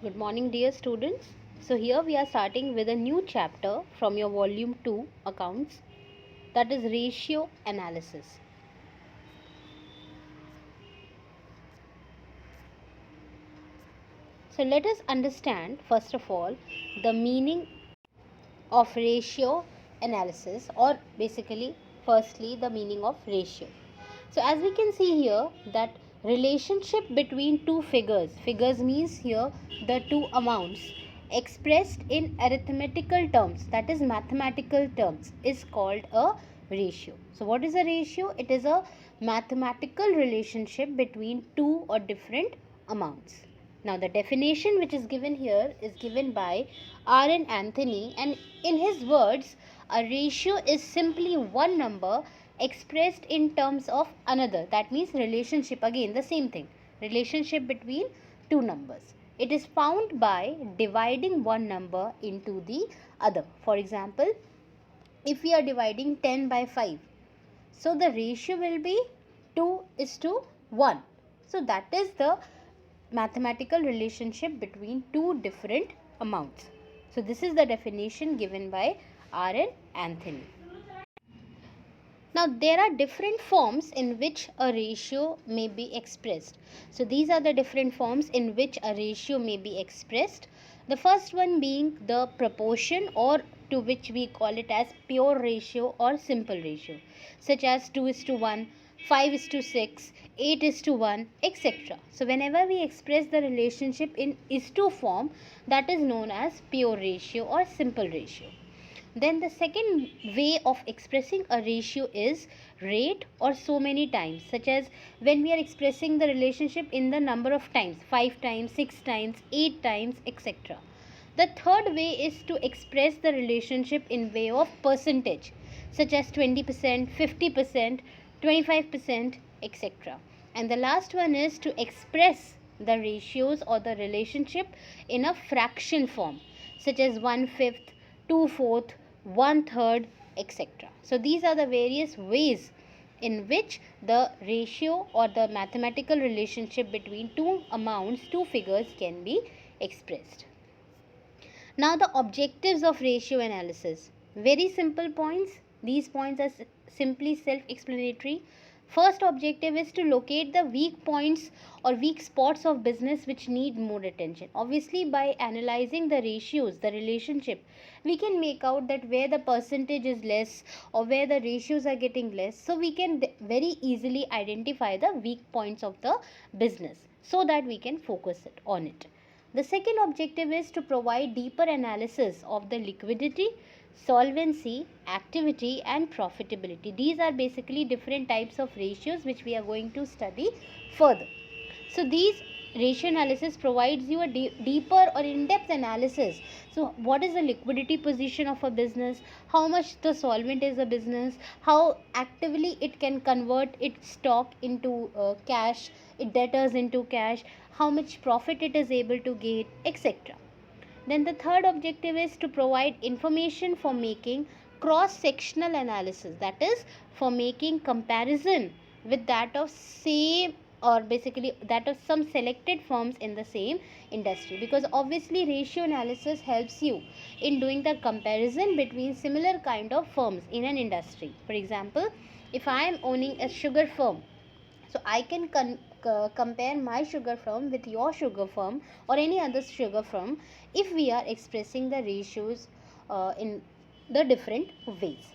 Good morning, dear students. So, here we are starting with a new chapter from your volume 2 accounts, that is ratio analysis. So, let us understand first of all the meaning of ratio analysis, or basically, firstly, the meaning of ratio. So, as we can see here, that relationship between two figures means here the two amounts expressed in arithmetical terms, that is mathematical terms, is called a ratio. So, what is a ratio? It is a mathematical relationship between two or different amounts. Now, the definition which is given here is given by R.N. Anthony, and in his words, a ratio is simply one number expressed in terms of another. That means relationship, again the same thing, relationship between two numbers. It is found by dividing one number into the other. For example, if we are dividing 10 by 5, so the ratio will be 2:1. So that is the mathematical relationship between two different amounts. So this is the definition given by R.N. Anthony. Now there are different forms in which a ratio may be expressed. So these are the different forms in which a ratio may be expressed. The first one being the proportion, or to which we call it as pure ratio or simple ratio, such as 2:1, 5:6, 8:1, etc. So whenever we express the relationship in is to form, that is known as pure ratio or simple ratio. Then the second way of expressing a ratio is rate, or so many times, such as when we are expressing the relationship in the number of times, 5 times, 6 times, 8 times, etc. The third way is to express the relationship in way of percentage, such as 20%, 50%, 25%, etc. And the last one is to express the ratios or the relationship in a fraction form, such as 1/5, 2/4, 1/3, etc. So these are the various ways in which the ratio or the mathematical relationship between two amounts, two figures, can be expressed. Now the objectives of ratio analysis. Very simple points. These points are simply self-explanatory. First objective is to locate the weak points or weak spots of business which need more attention. Obviously, by analyzing the ratios, the relationship, we can make out that where the percentage is less or where the ratios are getting less. So we can very easily identify the weak points of the business so that we can focus on it. The second objective is to provide deeper analysis of the liquidity, solvency, activity, and profitability. These are basically different types of ratios which we are going to study further. So these ratio analysis provides you a deeper or in-depth analysis. So what is the liquidity position of a business, how much the solvent is a business, how actively it can convert its stock into cash, its debtors into cash, how much profit it is able to get, etc. Then the third objective is to provide information for making cross-sectional analysis, that is for making comparison with that of same, or basically that of some selected firms in the same industry, because obviously ratio analysis helps you in doing the comparison between similar kind of firms in an industry. For example, if I am owning a sugar firm, so I can compare my sugar firm with your sugar firm or any other sugar firm if we are expressing the ratios in the different ways.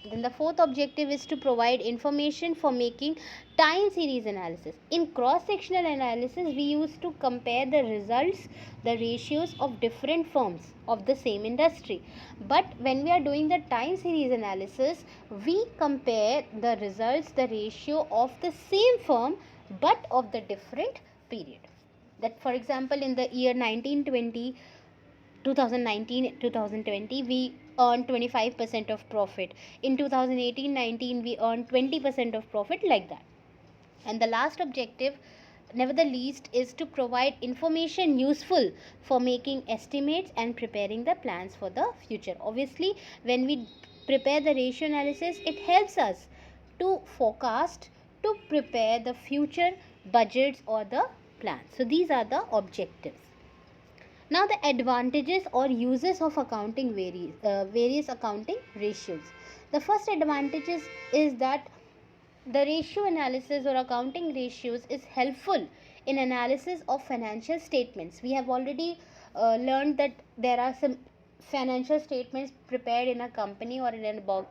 Then the fourth objective is to provide information for making time series analysis. In cross sectional analysis, we used to compare the results, the ratios of different firms of the same industry. But when we are doing the time series analysis, we compare the results, the ratio of the same firm but of the different period. That, for example, in the year 1920, 2019-2020, we earned 25% of profit. In 2018-19, we earned 20% of profit, like that. And the last objective, never the least, is to provide information useful for making estimates and preparing the plans for the future. Obviously, when we prepare the ratio analysis, it helps us to forecast, to prepare the future budgets or the plans. So these are the objectives. Now the advantages or uses of accounting various accounting ratios. The first advantages is that the ratio analysis or accounting ratios is helpful in analysis of financial statements. We have already learned that there are some financial statements prepared in a company or in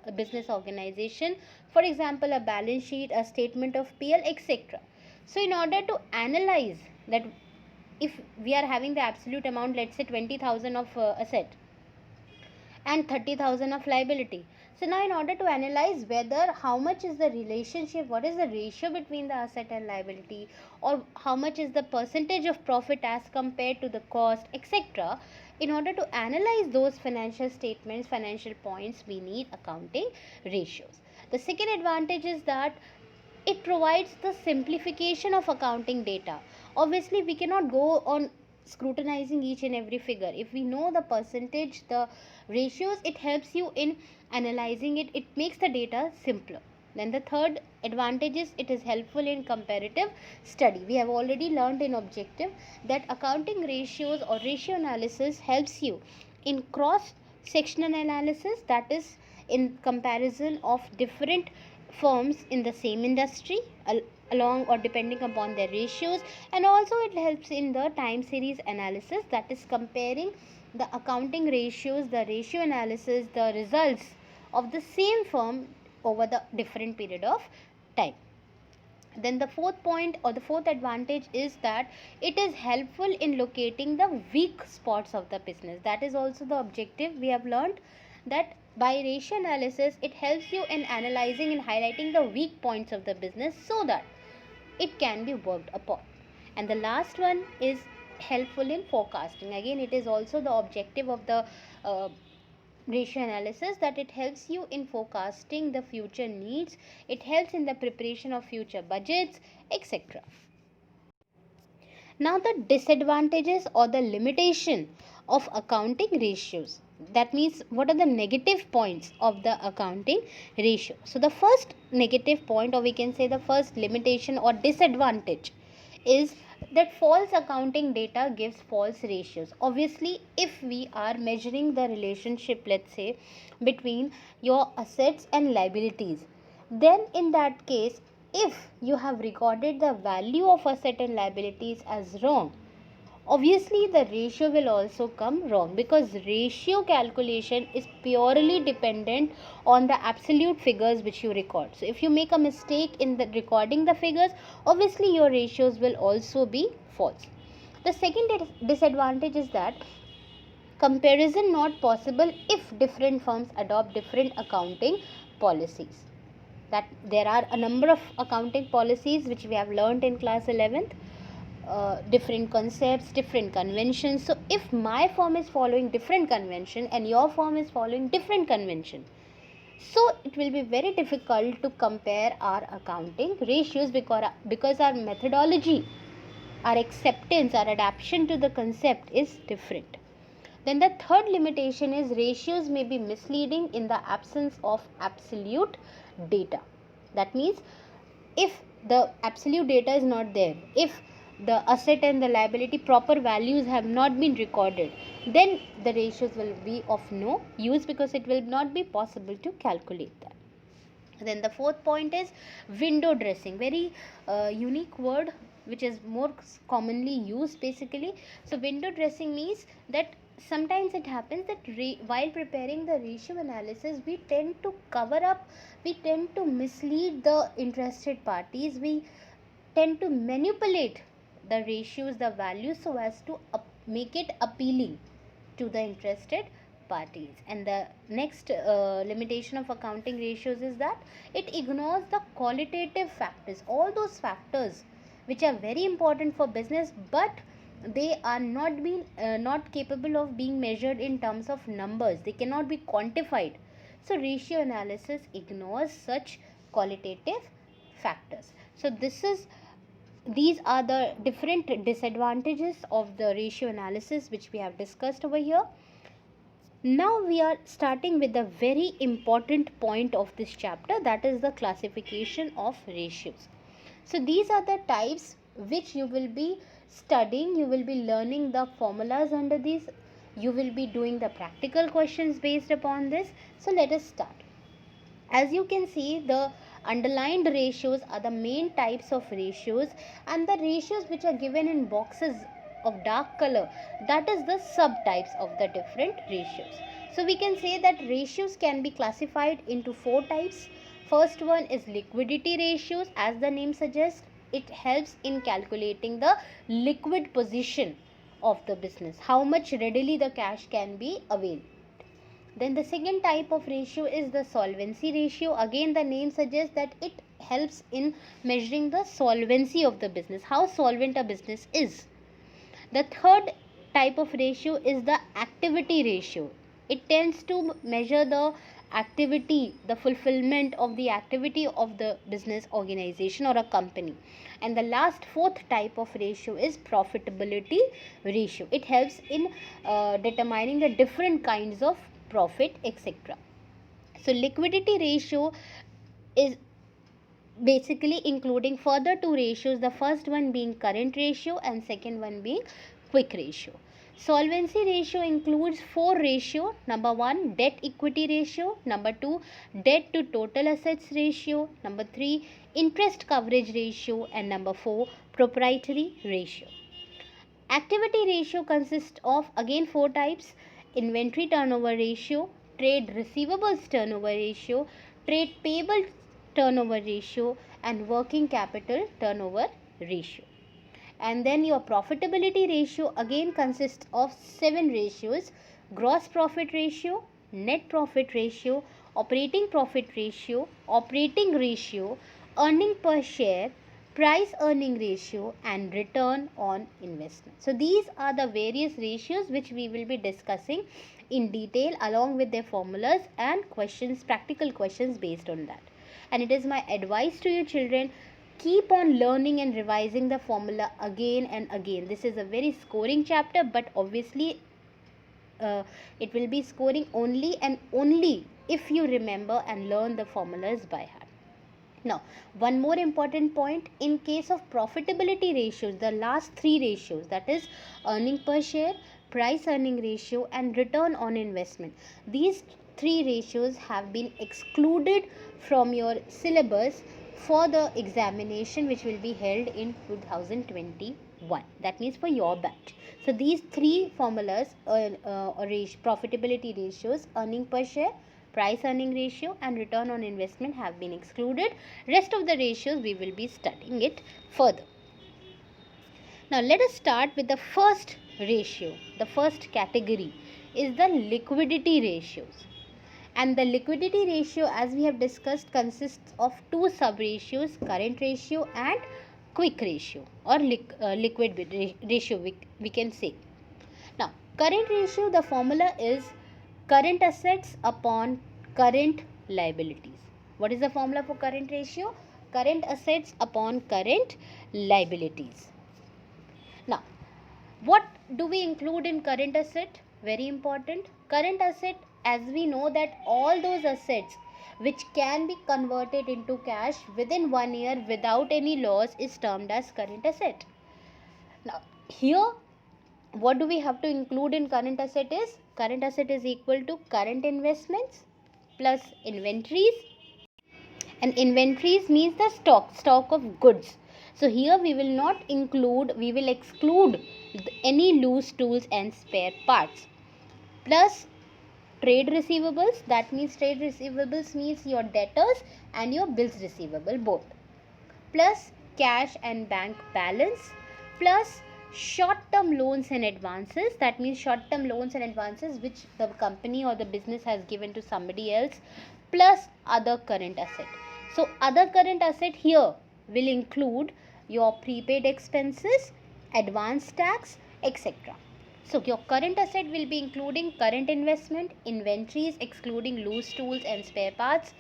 a business organization. For example, a balance sheet, a statement of PL, etc. So in order to analyze that, if we are having the absolute amount, let's say 20,000 of asset and 30,000 of liability. So now in order to analyze whether how much is the relationship, what is the ratio between the asset and liability, or how much is the percentage of profit as compared to the cost, etc., in order to analyze those financial statements, financial points, we need accounting ratios. The second advantage is that it provides the simplification of accounting data. Obviously we cannot go on scrutinizing each and every figure. If we know the percentage, the ratios, it helps you in analyzing it. It makes the data simpler. Then the third advantage is it is helpful in comparative study. We have already learned in objective that accounting ratios or ratio analysis helps you in cross sectional analysis, that is in comparison of different firms in the same industry along or depending upon their ratios, and also it helps in the time series analysis, that is comparing the accounting ratios, the ratio analysis, the results of the same firm over the different period of time. Then the fourth point or the fourth advantage is that it is helpful in locating the weak spots of the business. That is also the objective. We have learned that by ratio analysis it helps you in analyzing and highlighting the weak points of the business so that it can be worked upon. And the last one is helpful in forecasting. Again, it is also the objective of the ratio analysis, that it helps you in forecasting the future needs, it helps in the preparation of future budgets, etc. Now the disadvantages or the limitation of accounting ratios, that means what are the negative points of the accounting ratio. So the first negative point, or we can say the first limitation or disadvantage, is that false accounting data gives false ratios. Obviously if we are measuring the relationship, let's say between your assets and liabilities, then in that case, if you have recorded the value of asset and liabilities as wrong, obviously the ratio will also come wrong, because ratio calculation is purely dependent on the absolute figures which you record. So if you make a mistake in the recording the figures, obviously your ratios will also be false. The second disadvantage is that comparison not possible if different firms adopt different accounting policies. That there are a number of accounting policies which we have learned in class 11th, different concepts, different conventions. So if my firm is following different convention and your firm is following different convention, so it will be very difficult to compare our accounting ratios, because our methodology, our acceptance, our adaptation to the concept is different. Then the third limitation is ratios may be misleading in the absence of absolute data. That means if the absolute data is not there, if the asset and the liability proper values have not been recorded, then the ratios will be of no use, because it will not be possible to calculate that. Then the fourth point is window dressing. Very unique word which is more commonly used basically. So window dressing means that sometimes it happens that while preparing the ratio analysis, we tend to cover up, we tend to mislead the interested parties, we tend to manipulate the ratios, the values, so as to make it appealing to the interested parties. And the next limitation of accounting ratios is that it ignores the qualitative factors, all those factors which are very important for business, but they are not capable of being measured in terms of numbers, they cannot be quantified. So ratio analysis ignores such qualitative factors. So these are the different disadvantages of the ratio analysis which we have discussed over here. Now we are starting with the very important point of this chapter, that is the classification of ratios. So these are the types which you will be studying, you will be learning the formulas under these, you will be doing the practical questions based upon this. So let us start. As you can see, the underlined ratios are the main types of ratios, and the ratios which are given in boxes of dark color, that is the subtypes of the different ratios. So we can say that ratios can be classified into four types. First one is liquidity ratios. As the name suggests, it helps in calculating the liquid position of the business, how much readily the cash can be availed. Then the second type of ratio is the solvency ratio. Again, the name suggests that it helps in measuring the solvency of the business, how solvent a business is. The third type of ratio is the activity ratio. It tends to measure the activity, the fulfillment of the activity of the business organization or a company. And the last fourth type of ratio is profitability ratio. It helps in determining the different kinds of profit, etc. So liquidity ratio is basically including further two ratios, the first one being current ratio and second one being quick ratio. Solvency ratio includes four ratio. Number 1, debt equity ratio. Number 2, debt to total assets ratio. Number 3, interest coverage ratio. And number 4, proprietary ratio. Activity ratio consists of again four types: inventory turnover ratio, trade receivables turnover ratio, trade payable turnover ratio, and working capital turnover ratio. And then your profitability ratio again consists of seven ratios: gross profit ratio, net profit ratio, operating profit ratio, operating ratio, earning per share, price earning ratio, and return on investment. So these are the various ratios which we will be discussing in detail along with their formulas and questions, practical questions based on that. And it is my advice to you children, keep on learning and revising the formula again and again. This is a very scoring chapter, but obviously it will be scoring only and only if you remember and learn the formulas by heart. Now, one more important point: in case of profitability ratios, the last three ratios, that is earning per share, price earning ratio, and return on investment, these three ratios have been excluded from your syllabus for the examination which will be held in 2021. That means for your batch. So these three formulas, profitability ratios, earning per share, price earning ratio, and return on investment, have been excluded. Rest of the ratios we will be studying it further. Now let us start with the first ratio. The first category is the liquidity ratios. And the liquidity ratio, as we have discussed, consists of two sub ratios: current ratio and quick ratio, or liquid ratio we can say. Now current ratio, the formula is current assets upon current liabilities. What is the formula for current ratio? Current assets upon current liabilities. Now, what do we include in current asset? Very important. Current asset, as we know, that all those assets which can be converted into cash within 1 year without any loss is termed as current asset. Now, here what do we have to include in current asset is, current asset is equal to current investments plus inventories, and inventories means the stock of goods. So here we will exclude any loose tools and spare parts, plus trade receivables. That means trade receivables means your debtors and your bills receivable both, plus cash and bank balance, plus short term loans and advances. That means short term loans and advances which the company or the business has given to somebody else, plus other current asset. So other current asset here will include your prepaid expenses, advance tax, etc. So your current asset will be including current investment, inventories excluding loose tools and spare parts,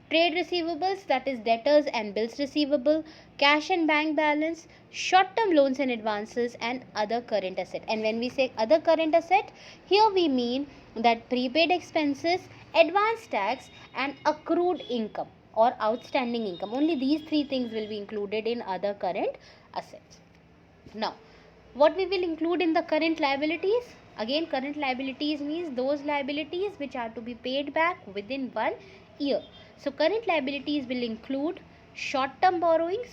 trade receivables, that is debtors and bills receivable, cash and bank balance, short term loans and advances, and other current asset. And when we say other current asset, here we mean that prepaid expenses, advance tax, and accrued income or outstanding income. Only these three things will be included in other current assets. Now, What we will include in the current liabilities? Again, current liabilities means those liabilities which are to be paid back within 1 year. So current liabilities will include short-term borrowings,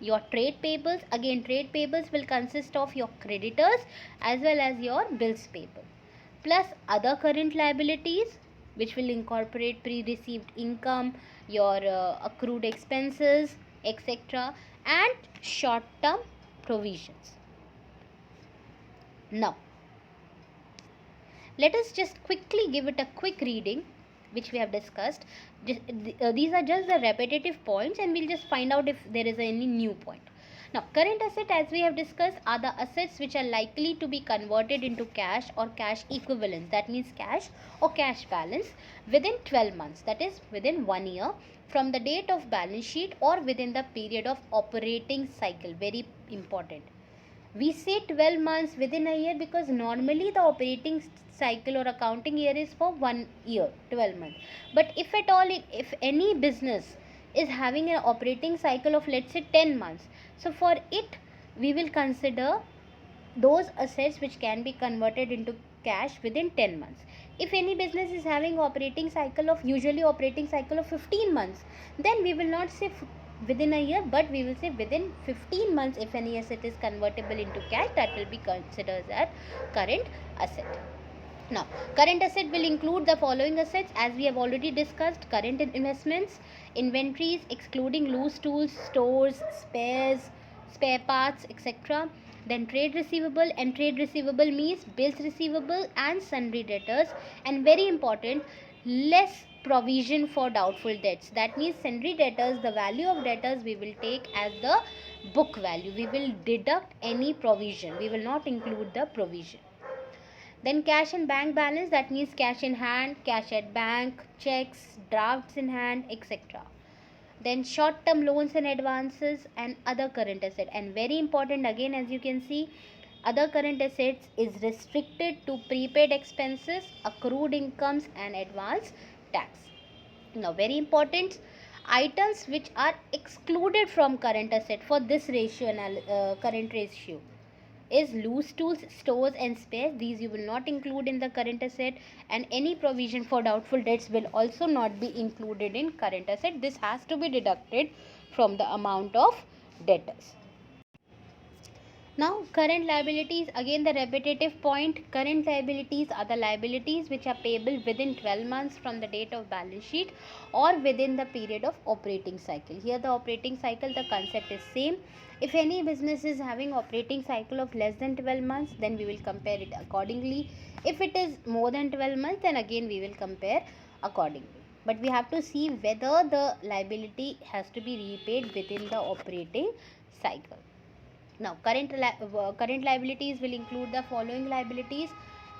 your trade payables. Again, trade payables will consist of your creditors as well as your bills payable, plus other current liabilities which will incorporate pre-received income, your accrued expenses, etc., and short-term provisions. Now, let us just quickly give it a quick reading which we have discussed. These are just the repetitive points, and we'll just find out if there is any new point. Now, current asset, as we have discussed, are the assets which are likely to be converted into cash or cash equivalents, that means cash or cash balance, within 12 months, that is within 1 year from the date of balance sheet or within the period of operating cycle. Very important. We say 12 months within a year because normally the operating cycle or accounting year is for 1 year, 12 months. But if at all, if any business is having an operating cycle of, let's say, 10 months, so for it we will consider those assets which can be converted into cash within 10 months. If any business is having operating cycle of, usually operating cycle of 15 months, then we will not say within a year, but we will say within 15 months. If any asset is convertible into cash, that will be considered as current asset. Now, current asset will include the following assets as we have already discussed: current investments, inventories excluding loose tools, stores, spares, spare parts, etc. Then trade receivable, and trade receivable means bills receivable and sundry debtors, and very important, less provision for doubtful debts. That means sundry debtors, the value of debtors we will take as the book value. We will deduct any provision. We will not include the provision. Then cash and bank balance, that means cash in hand, cash at bank, checks, drafts in hand, etc. Then short term loans and advances and other current asset. And very important, again, as you can see, other current assets is restricted to prepaid expenses, accrued incomes and advance tax. Now, very important, items which are excluded from current asset for this ratio, current ratio, is loose tools, stores and spares. These you will not include in the current asset, and any provision for doubtful debts will also not be included in current asset. This has to be deducted from the amount of debtors. Now, current liabilities, again the repetitive point. Current liabilities are the liabilities which are payable within 12 months from the date of balance sheet or within the period of operating cycle. Here the operating cycle, the concept is same. If any business is having operating cycle of less than 12 months, then we will compare it accordingly. If it is more than 12 months, then again we will compare accordingly. But we have to see whether the liability has to be repaid within the operating cycle. Now, current liabilities will include the following liabilities.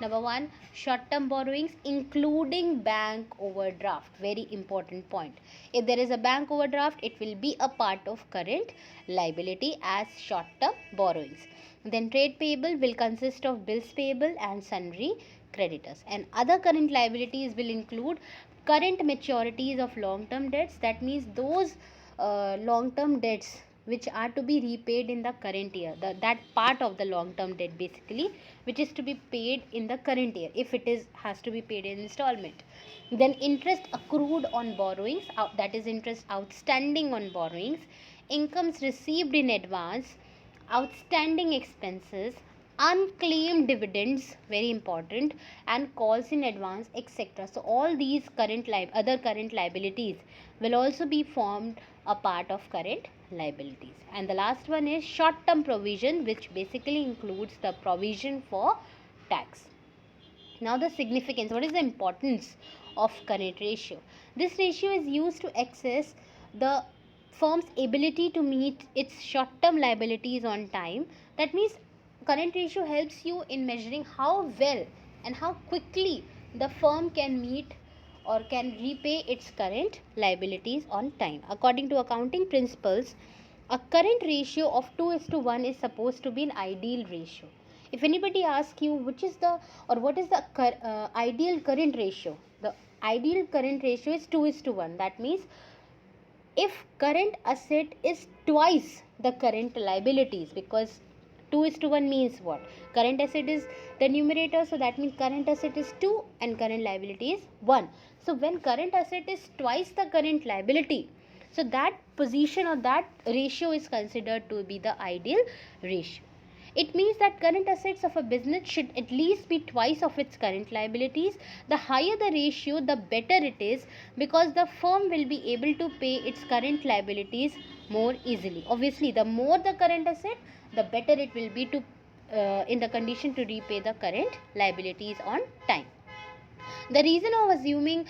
Number one, short-term borrowings, including bank overdraft. Very important point. If there is a bank overdraft, it will be a part of current liability as short-term borrowings. Then trade payable will consist of bills payable and sundry creditors. And other current liabilities will include current maturities of long-term debts. That means those long-term debts which are to be repaid in the current year, that part of the long term debt basically which is to be paid in the current year, if it is has to be paid in installment. Then interest accrued on borrowings, that is interest outstanding on borrowings, incomes received in advance, outstanding expenses, unclaimed dividends, very important, and calls in advance, etc. So all these other current liabilities will also be formed a part of current liabilities. And the last one is short term provision, which basically includes the provision for tax. Now the significance, what is the importance of current ratio? This ratio is used to assess the firm's ability to meet its short term liabilities on time. That means current ratio helps you in measuring how well and how quickly the firm can meet or can repay its current liabilities on time. According to accounting principles, a current ratio of 2:1 is supposed to be an ideal ratio. If anybody asks you which is the or what is the ideal current ratio, the ideal current ratio is 2:1. That means if current asset is twice the current liabilities, because 2:1 means what? Current asset is the numerator, so that means current asset is 2 and current liability is 1. So when current asset is twice the current liability, so that position or that ratio is considered to be the ideal ratio. It means that current assets of a business should at least be twice of its current liabilities. The higher the ratio, the better it is, because the firm will be able to pay its current liabilities more easily. Obviously, the more the current asset, the better it will be to in the condition to repay the current liabilities on time. The reason of assuming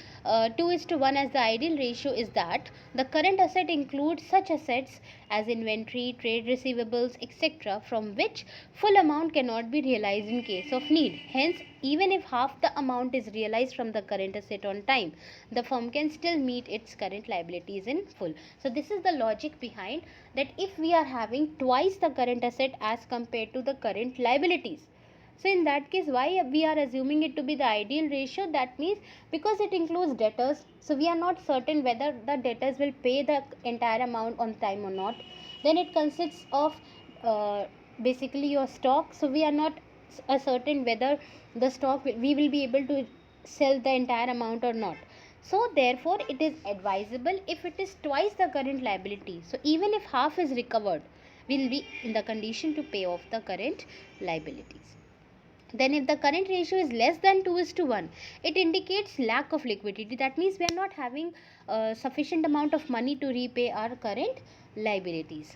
2:1 as the ideal ratio is that the current asset includes such assets as inventory, trade receivables, etc., from which full amount cannot be realized in case of need. Hence, even if half the amount is realized from the current asset on time, the firm can still meet its current liabilities in full. So, this is the logic behind that if we are having twice the current asset as compared to the current liabilities. So in that case, why we are assuming it to be the ideal ratio? That means because it includes debtors, so we are not certain whether the debtors will pay the entire amount on time or not. Then it consists of basically your stock, so we are not certain whether the stock we will be able to sell the entire amount or not. So therefore it is advisable if it is twice the current liability, so even if half is recovered, we will be in the condition to pay off the current liabilities. Then if the current ratio is less than 2:1, it indicates lack of liquidity. That means we are not having sufficient amount of money to repay our current liabilities.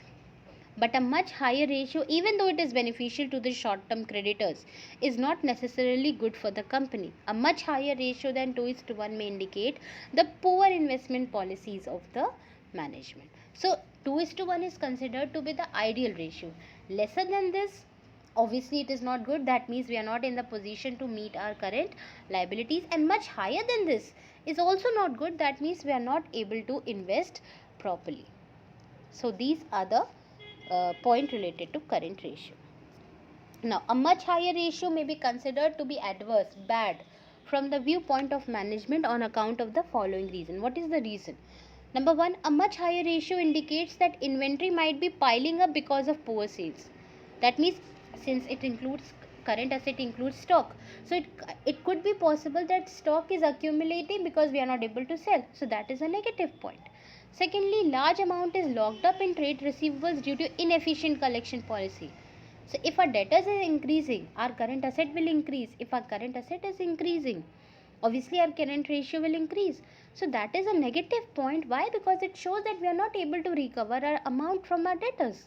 But a much higher ratio, even though it is beneficial to the short term creditors, is not necessarily good for the company. A much higher ratio than 2:1 may indicate the poor investment policies of the management. So 2:1 is considered to be the ideal ratio. Lesser than this, obviously it is not good. That means we are not in the position to meet our current liabilities, and much higher than this is also not good. That means we are not able to invest properly. So these are the point related to current ratio. Now, a much higher ratio may be considered to be adverse, bad, from the viewpoint of management on account of the following reason. What is the reason? Number one, a much higher ratio indicates that inventory might be piling up because of poor sales. That means since it includes current asset includes stock, so it could be possible that stock is accumulating because we are not able to sell. So that is a negative point. Secondly, large amount is locked up in trade receivables due to inefficient collection policy. So if our debtors is increasing, our current asset will increase. If our current asset is increasing, obviously our current ratio will increase. So that is a negative point. Why? Because it shows that we are not able to recover our amount from our debtors.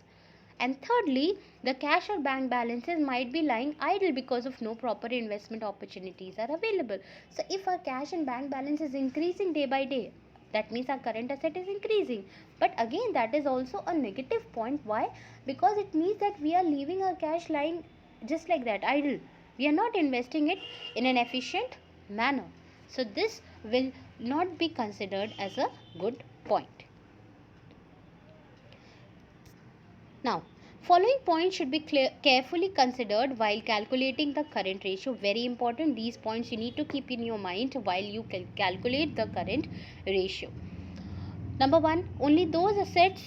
And thirdly, the cash or bank balances might be lying idle because of no proper investment opportunities are available. So if our cash and bank balance is increasing day by day, that means our current asset is increasing. But again, that is also a negative point. Why? Because it means that we are leaving our cash lying just like that, idle. We are not investing it in an efficient manner. So this will not be considered as a good point. Now, following points should be carefully considered while calculating the current ratio. Very important. These points you need to keep in your mind while you calculate the current ratio. Number one, only those assets.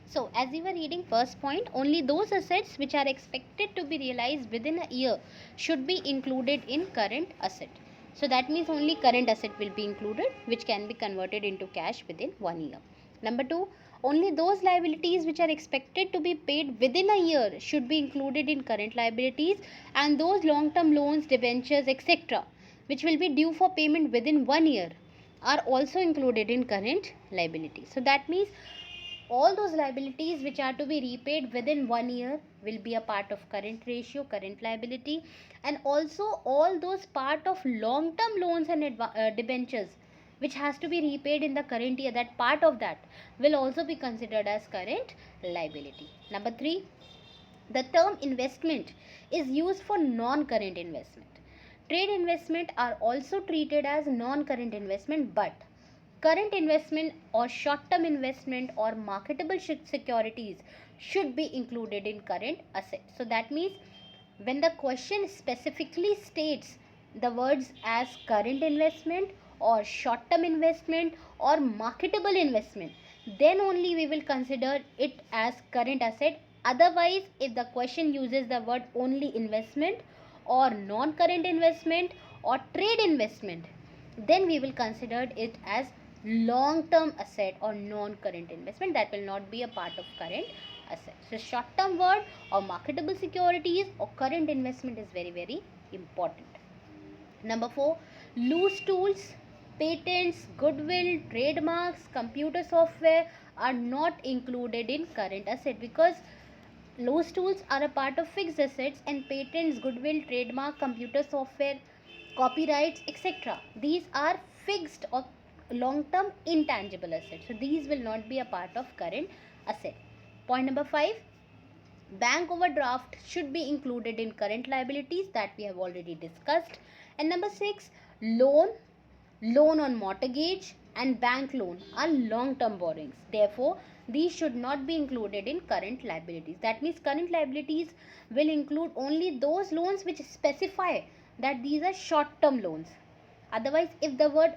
So, as we were reading first point, only those assets which are expected to be realized within a year should be included in current asset. So, that means only current asset will be included which can be converted into cash within 1 year. Number two, only those liabilities which are expected to be paid within a year should be included in current liabilities, and those long-term loans, debentures, etc., which will be due for payment within 1 year are also included in current liabilities. So that means all those liabilities which are to be repaid within 1 year will be a part of current ratio, current liability, and also all those part of long-term loans and debentures which has to be repaid in the current year, that part of that will also be considered as current liability. Number 3, the term investment is used for non-current investment. Trade investment are also treated as non-current investment, but current investment or short-term investment or marketable securities should be included in current assets. So that means when the question specifically states the words as current investment or short-term investment or marketable investment, then only we will consider it as current asset Otherwise, if the question uses the word only investment or non-current investment or trade investment, then we will consider it as long-term asset or non-current investment. That will not be a part of current asset. So short-term word or marketable securities or current investment is very, very important. Number 4, loose tools, patents, goodwill, trademarks, computer software are not included in current asset, because loose tools are a part of fixed assets, and patents, goodwill, trademark, computer software, copyrights, etc. These are fixed or long-term intangible assets. So these will not be a part of current asset. Point number 5, bank overdraft should be included in current liabilities, that we have already discussed. And number 6, loan on mortgage and bank loan are long term borrowings, therefore these should not be included in current liabilities. That means current liabilities will include only those loans which specify that these are short term loans. Otherwise, if the word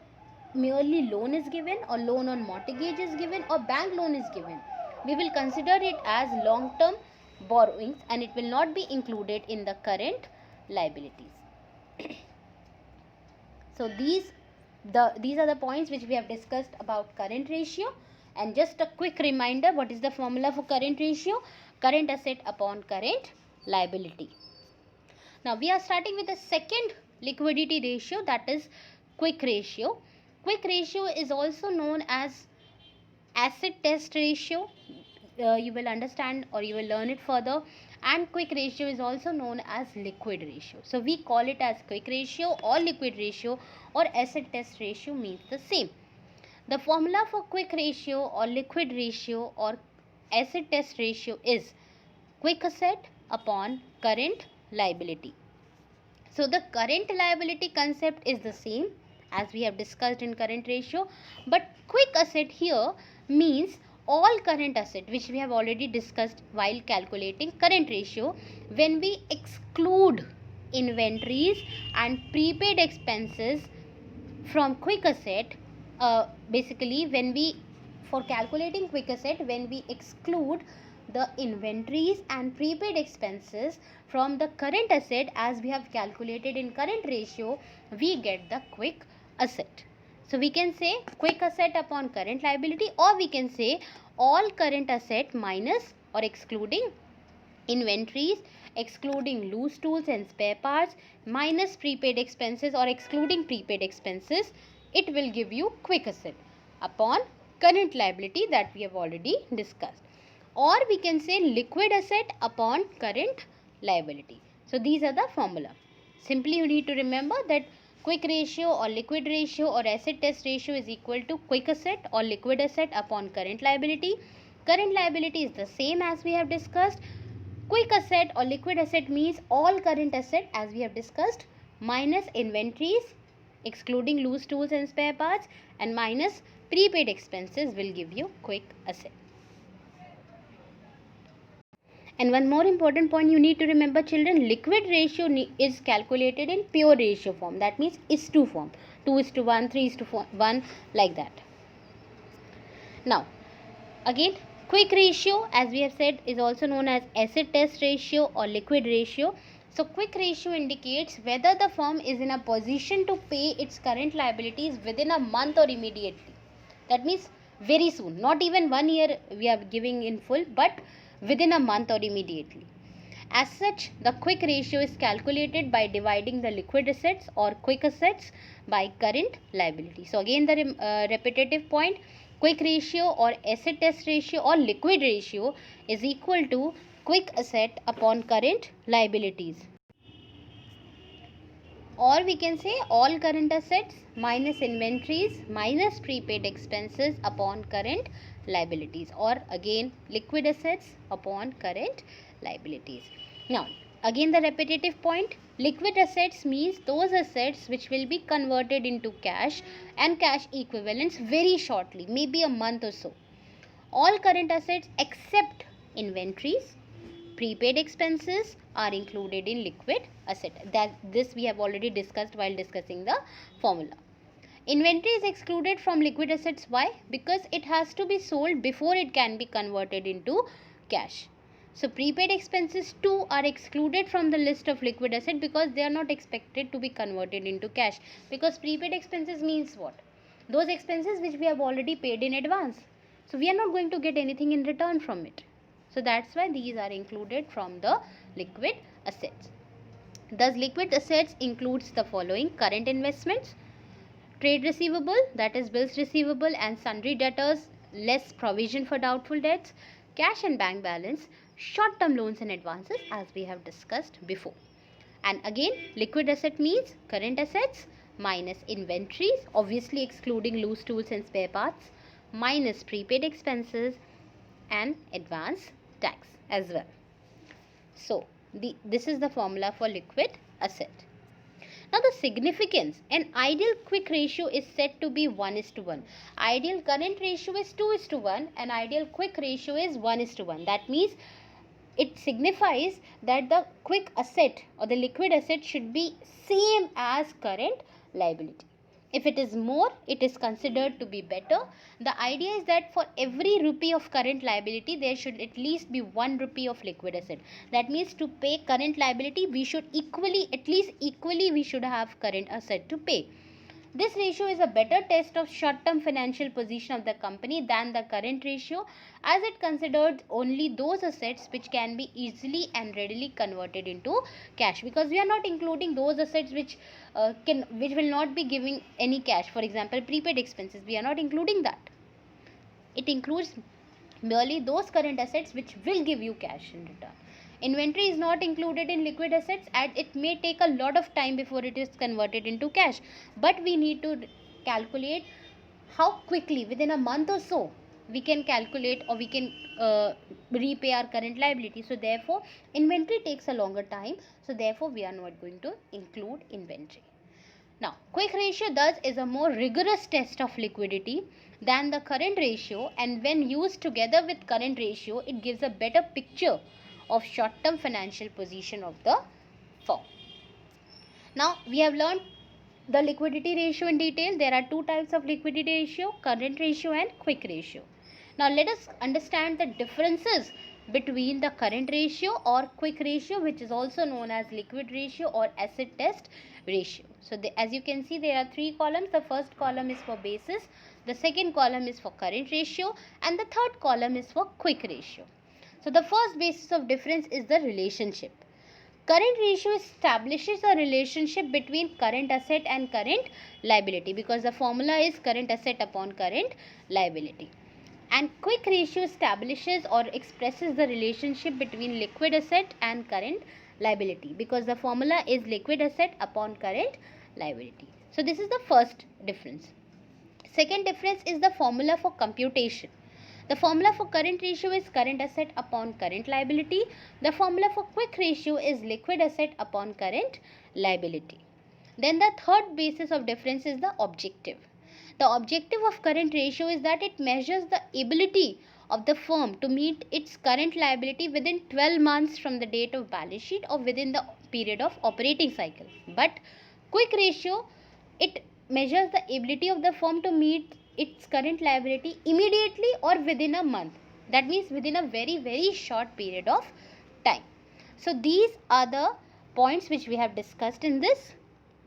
merely loan is given or loan on mortgage is given or bank loan is given, we will consider it as long term borrowings and it will not be included in the current liabilities. So these are the points which we have discussed about current ratio. And just a quick reminder, what is the formula for current ratio? Current asset upon current liability. Now we are starting with the second liquidity ratio, that is quick ratio. Quick ratio is also known as acid test ratio. You will understand or you will learn it further. And quick ratio is also known as liquid ratio. So we call it as quick ratio or liquid ratio, or acid test ratio means the same. The formula for quick ratio or liquid ratio or acid test ratio is quick asset upon current liability. So the current liability concept is the same as we have discussed in current ratio, but quick asset here means all current asset, which we have already discussed while calculating current ratio. When we exclude inventories and prepaid expenses from quick asset, basically when we, for calculating quick asset, when we exclude the inventories and prepaid expenses from the current asset as we have calculated in current ratio, we get the quick asset. So we can say quick asset upon current liability, or we can say all current asset minus or excluding inventories, excluding loose tools and spare parts, minus prepaid expenses or excluding prepaid expenses, it will give you quick asset upon current liability, that we have already discussed. Or we can say liquid asset upon current liability. So these are the formula. Simply you need to remember that quick ratio or liquid ratio or acid test ratio is equal to quick asset or liquid asset upon current liability. Current liability is the same as we have discussed. Quick asset or liquid asset means all current asset as we have discussed, minus inventories, excluding loose tools and spare parts, and minus prepaid expenses will give you quick asset. And one more important point you need to remember, children, liquid ratio is calculated in pure ratio form. That means is to form, 2:1, 3:1, like that. Now, again, quick ratio, as we have said, is also known as acid test ratio or liquid ratio. So quick ratio indicates whether the firm is in a position to pay its current liabilities within a month or immediately. That means very soon, not even 1 year we are giving in full, but within a month or immediately. As such, the quick ratio is calculated by dividing the liquid assets or quick assets by current liability. So again the repetitive point, quick ratio or acid test ratio or liquid ratio is equal to quick asset upon current liabilities. Or we can say all current assets minus inventories minus prepaid expenses upon current liabilities, or again liquid assets upon current liabilities. Now again the repetitive point, liquid assets means those assets which will be converted into cash and cash equivalents very shortly, maybe a month or so. All current assets except inventories, prepaid expenses are included in liquid asset. This we have already discussed while discussing the formula. Inventory is excluded from liquid assets. Why? Because it has to be sold before it can be converted into cash. So prepaid expenses too are excluded from the list of liquid asset because they are not expected to be converted into cash. Because prepaid expenses means what? Those expenses which we have already paid in advance. So we are not going to get anything in return from it. So that's why these are included from the liquid assets. Thus liquid assets includes the following: current investments, trade receivable, that is bills receivable and sundry debtors less provision for doubtful debts, cash and bank balance, short term loans and advances, as we have discussed before. And again, liquid asset means current assets minus inventories, obviously excluding loose tools and spare parts, minus prepaid expenses and advance tax as well. So this is the formula for liquid asset. Now the significance: an ideal quick ratio is said to be 1:1. Ideal current ratio is 2:1 and ideal quick ratio is 1:1. That means it signifies that the quick asset or the liquid asset should be same as current liability. If it is more, it is considered to be better. The idea is that for every rupee of current liability, there should at least be 1 rupee of liquid asset. That means to pay current liability, we should at least equally we should have current asset to pay. This ratio is a better test of short-term financial position of the company than the current ratio, as it considers only those assets which can be easily and readily converted into cash, because we are not including those assets which will not be giving any cash. For example, prepaid expenses, we are not including that. It includes merely those current assets which will give you cash in return. Inventory is not included in liquid assets and it may take a lot of time before it is converted into cash. But we need to calculate how quickly, within a month or so, we can calculate or we can repay our current liability. So therefore, inventory takes a longer time. So therefore, we are not going to include inventory. Now, quick ratio thus is a more rigorous test of liquidity than the current ratio, and when used together with current ratio, it gives a better picture of short-term financial position of the firm. Now, we have learned the liquidity ratio in detail. There are two types of liquidity ratio: current ratio and quick ratio. Now, let us understand the differences between the current ratio or quick ratio, which is also known as liquid ratio or acid test ratio. So, as you can see, there are three columns. The first column is for basis, the second column is for current ratio, and the third column is for quick ratio. So, the first basis of difference is the relationship. Current ratio establishes a relationship between current asset and current liability, because the formula is current asset upon current liability. And quick ratio establishes or expresses the relationship between liquid asset and current liability, because the formula is liquid asset upon current liability. So this is the first difference. Second difference is the formula for computation. The formula for current ratio is current asset upon current liability. The formula for quick ratio is liquid asset upon current liability. Then the third basis of difference is the objective. The objective of current ratio is that it measures the ability of the firm to meet its current liability within 12 months from the date of balance sheet or within the period of operating cycle. But quick ratio, it measures the ability of the firm to meet its current liability immediately or within a month. That means within a very, very short period of time. So these are the points which we have discussed in this.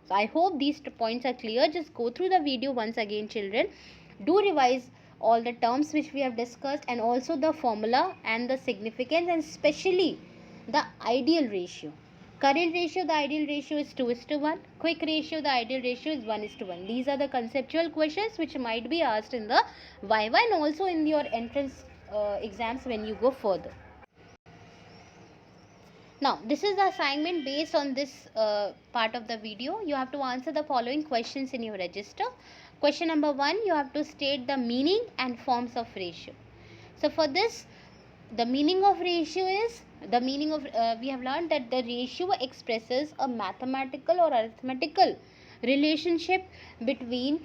So I hope these points are clear. Just go through the video once again, children. Do revise all the terms which we have discussed and also the formula and the significance, and especially the ideal ratio. Current ratio, the ideal ratio is 2:1. Quick ratio, the ideal ratio is 1:1. These are the conceptual questions which might be asked in the Viva and also in your entrance exams when you go further. Now, this is the assignment based on this part of the video. You have to answer the following questions in your register. Question number 1, you have to state the meaning and forms of ratio. So, for this, the meaning of ratio is, we have learned that the ratio expresses a mathematical or arithmetical relationship between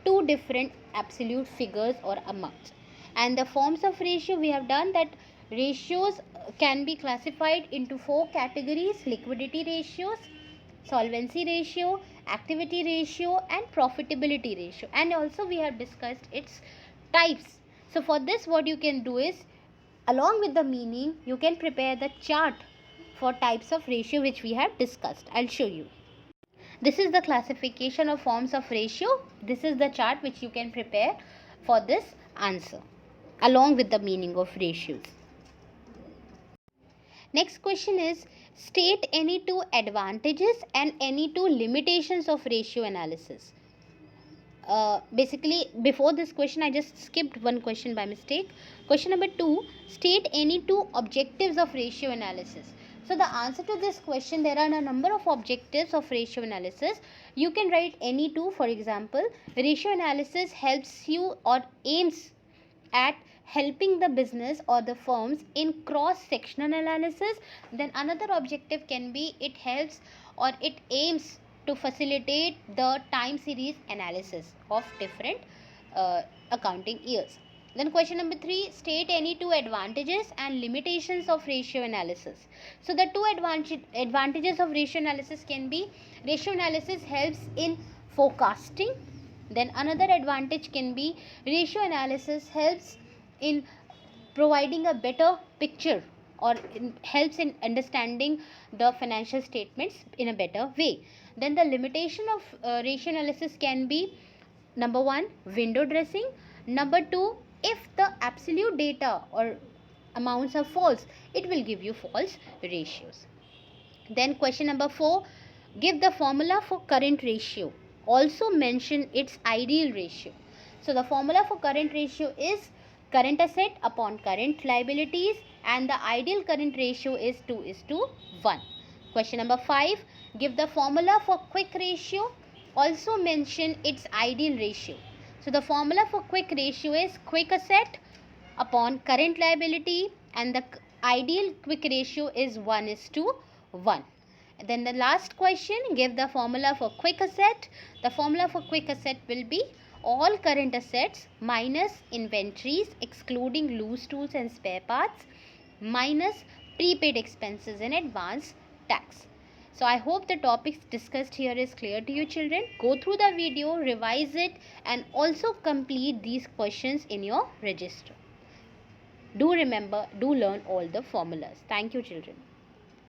two different absolute figures or amounts. And the forms of ratio, we have done that ratios can be classified into 4 categories: liquidity ratios, solvency ratio, activity ratio, and profitability ratio. And also we have discussed its types. So for this, what you can do is, Along with the meaning, you can prepare the chart for types of ratio which we have discussed. I'll show you. This is the classification of forms of ratio. This is the chart which you can prepare for this answer along with the meaning of ratios. Next question is, state any two advantages and any two limitations of ratio analysis. Basically, before this question, I just skipped one question by mistake. Question number 2, state any two objectives of ratio analysis. So the answer to this question, there are a number of objectives of ratio analysis. You can write any two. For example, ratio analysis helps you or aims at helping the business or the firms in cross-sectional analysis. Then another objective can be it helps or it aims to facilitate the time series analysis of different accounting years. Then question number 3, state any two advantages and limitations of ratio analysis. So the two advantages of ratio analysis can be, ratio analysis helps in forecasting. Then another advantage can be, ratio analysis helps in providing a better picture or helps in understanding the financial statements in a better way. Then the limitation of ratio analysis can be, number 1, window dressing. Number 2, if the absolute data or amounts are false, it will give you false ratios. Then question number 4, give the formula for current ratio. Also mention its ideal ratio. So the formula for current ratio is current asset upon current liabilities, and the ideal current ratio is 2:1. Question number 5, give the formula for quick ratio. Also mention its ideal ratio. So the formula for quick ratio is quick asset upon current liability, and the ideal quick ratio is 1:1. Then the last question, give the formula for quick asset. The formula for quick asset will be all current assets minus inventories excluding loose tools and spare parts minus prepaid expenses in advance tax. So I hope the topics discussed here is clear to you children. Go through the video, revise it, and also complete these questions in your register. Do remember, do learn all the formulas. Thank you children.